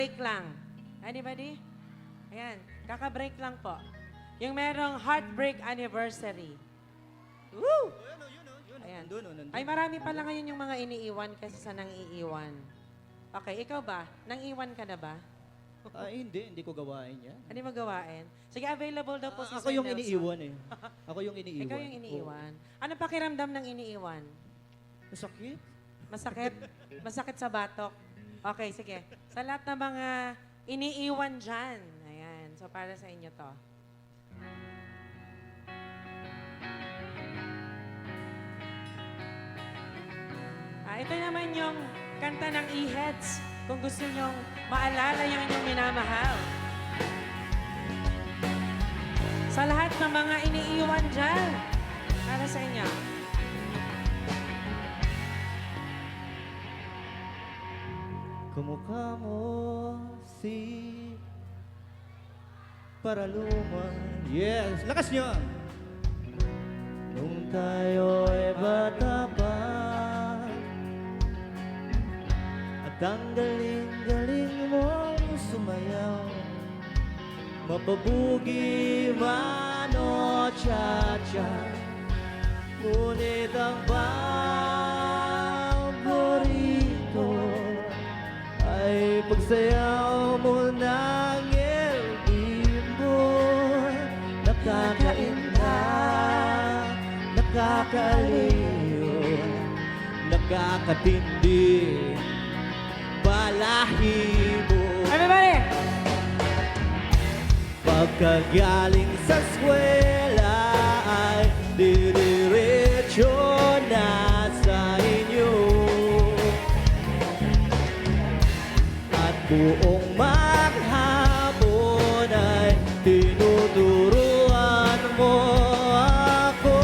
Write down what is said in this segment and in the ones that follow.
Break lang. Anybody? Ayan, kaka-break lang po. Yung merong heartbreak anniversary. Woo! Ayan. Ay, marami pala ngayon yung mga iniiwan kasi sa nang iiwan. Okay, ikaw ba? Nang iwan ka na ba? Hindi ko gawain yan. Ano mo gawain? Sige, available daw po si Ako Sir yung Nelson. iniiwan eh. Ako yung iniiwan. Ikaw yung iniiwan. Ano pakiramdam ng iniiwan? Masakit? Masakit? Masakit sa batok? Okay, sige. Sa lahat ng mga iniiwan dyan. Ayan. So, para sa inyo to. Ito naman yung kanta ng E-Heads. Kung gusto nyong maalala yung inyong minamahal. Sa lahat ng mga iniiwan dyan. Para sa inyo. Kamukha mo si Paraluma. Yes! Lakas nyo! Nung tayo ay bata pa at ang galing-galing mong sumayaw, mapabugi man o cha-cha, ngunit ang paborito ay pagsayaw mo ng elbim mo. Nakakainda, nakakaaliw, nakakatindi, balahibo. Everybody! Pagkagaling sa eskwela ay diriretso na sa inyo, at buong maghapon ay tinuturuan mo ako.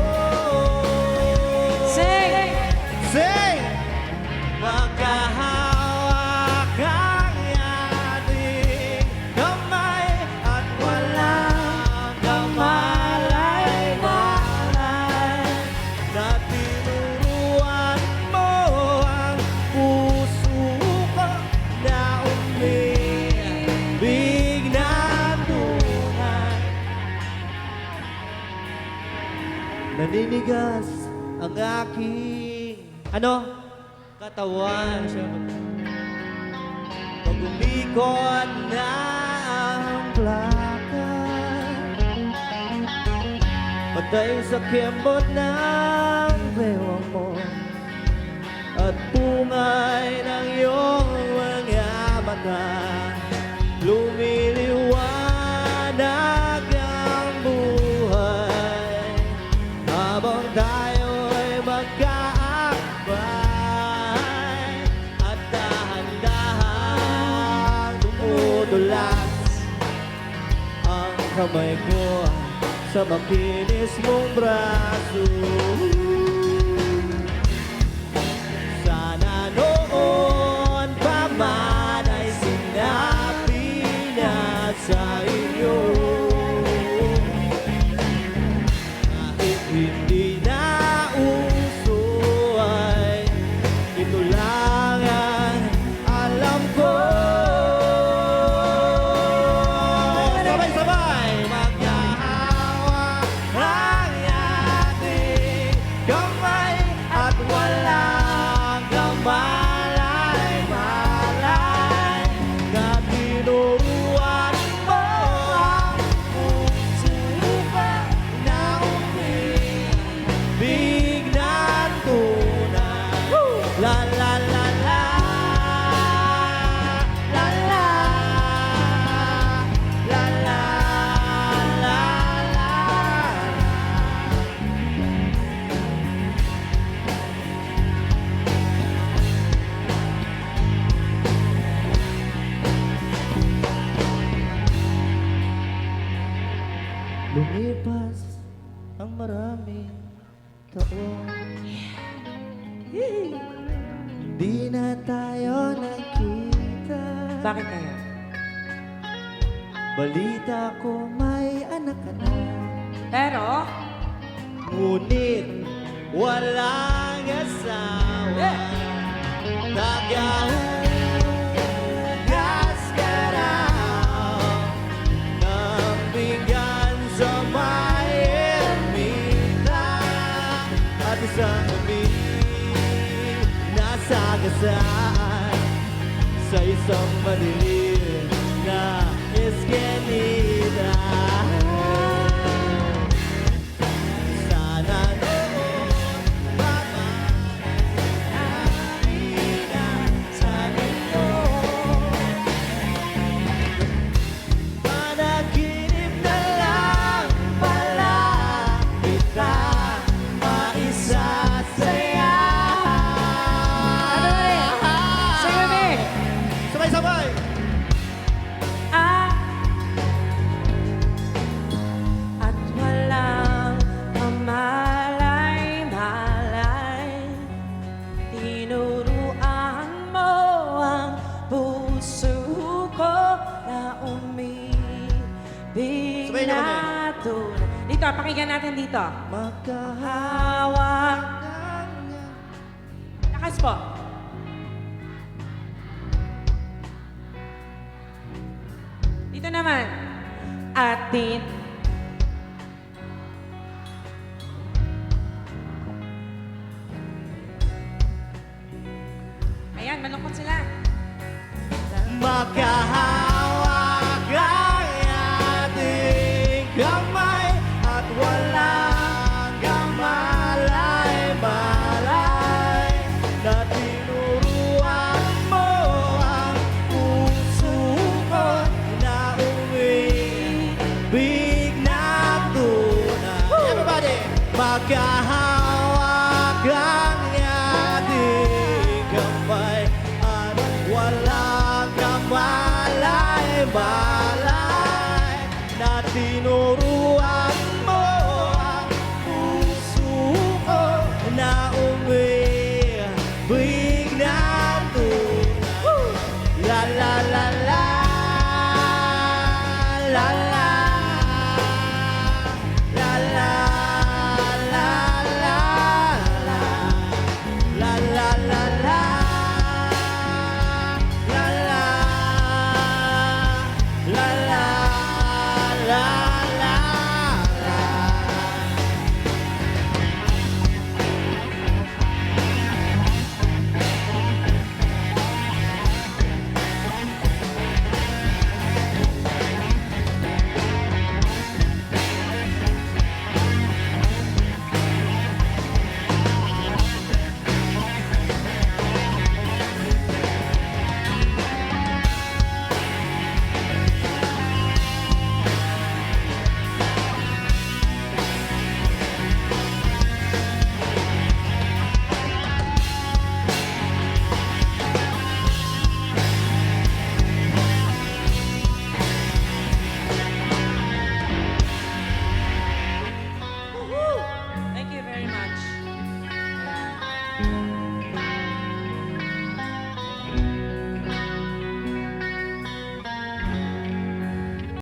Sing! Sing! Magkahawak ang ating kamay at walang kamalay-malay, na tinuruan mo ang puso ko na umibig na tunay. Naninigas ang aking katawan. Pag umikot na ang plaka, patay sa kembot ng bewang mo at pungay ng iyong mga mata, lumiliwanag ang buhay habang tayo ay magkaakbay, at dahan-dahan dumudulas ang kamay ko sa makinis mong braso. Sana noon pa man ay sinabi na sa inyo, kahit hindi na uso ay ito lang ang alam ko. Sabay-sabay! Magkahawak ang ating kamay at walang kamalay-malay, na tinuruan mo ang puso ko na umibig na tunay. La la la la, la la, la la, la la. Lumipas ang maraming taon, di na tayo nakita. Bakit kaya? Balita ko may anak ka na, Pero, ngunit walang asawa. Tagahugas ka inasal sa isang madilim na eskinita. Sana noon mapapalitan sa inyo. Panaginip na lang pala kita maisasaya. Ano ulit? Sige, Be. Sabay-sabay! Ah, at walang kamalay-malay, tinuruan mo ang puso ko na umibig Sabay naman na tunay. Dito, pakinggan natin dito. Magkahawak Lakas po. Dito naman. Atin. Ayan, malungkot sila. Magkahawak ang ating kamay at walang kamalay-malay na tinuruan mo ang puso ko na umibig na tunay. Everybody! Magkahawak ang ating kamay at walang kamalay-malay